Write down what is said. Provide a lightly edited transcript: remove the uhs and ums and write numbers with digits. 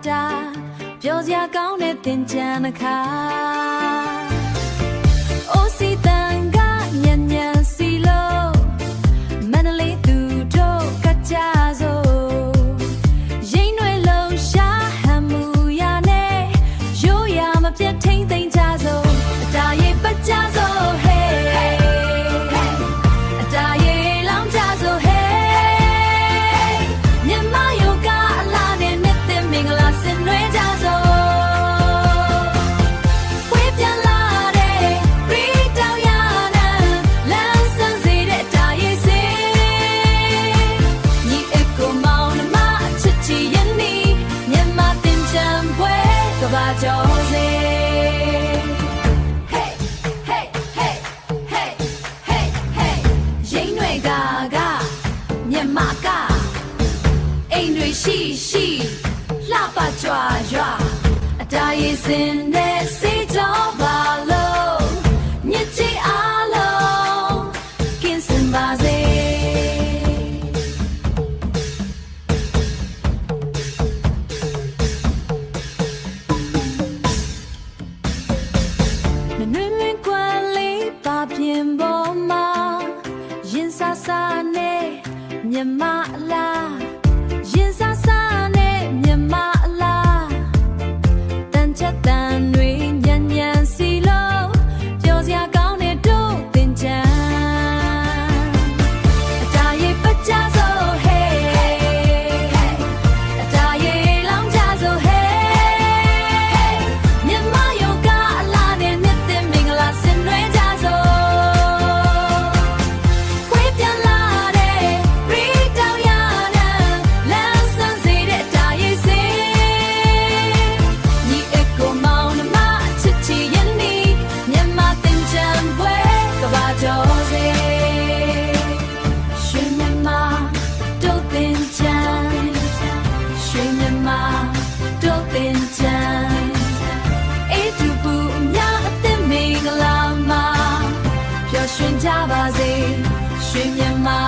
တာပြောစရာကောင်းတဲ့သင်ချမ်းတစ်ခါအိုစီတန်ကညံ့ညံ့စီလို့မန္တလေးသူတို့ကကြစို့ရိမ့်တွေလုံးရှာဟန်မူရနဲ့ရိုးရမပြတ်ထိမ့်သိမ့်ကြစို့အတားရဲ့ပတ်ကြစို့ဟေးအတားရဲ့လောင်းကြစို့ဟေးမြန်မာယောကအလားနဲ့နှစ်သိမင်္ဂလာဆင်နွှဲကြစို့ဝေးပြန်လာတဲ့ရီတောင်ရနံလမ်းဆန်းစေတဲ့အတားရဲ့စင်ညီအကိုမောင်နှမချစ်ချီရနီမြန်မာတင်ချမ်းပွဲကဘာကျော်စေမြန်မာကအိမ်တွေရှိရှိလှပကြွားရွာအတားရည်စင်နဲ့စေးကြောပါလို့မြစ်ကြီးအားလုံးကင်းစင်ပါစေနွေမင်းကွယ်လေးပါပြင်ပေါ်မှာရင်ဆာဆာနဲ့မြန်မာအလားရင်ဆာဆာနဲ့မြန်မာအလားတန်ချက်တန်တွေညံ့ညံ့စီလို့ပြောစရာကောင်းတဲ့တို့သင်ချမ်းအတားရဲ့ပတ်ကြစို့ဟေးအတားရဲ့လောင်းကြစို့ဟေးမြန်မာယောကအလားနဲ့နှစ်သိမင်္ဂလာဆင်နွှဲကြစို့ခွေးပြန်လာရွှင်ကြပါစေရွှင်မြန်မာ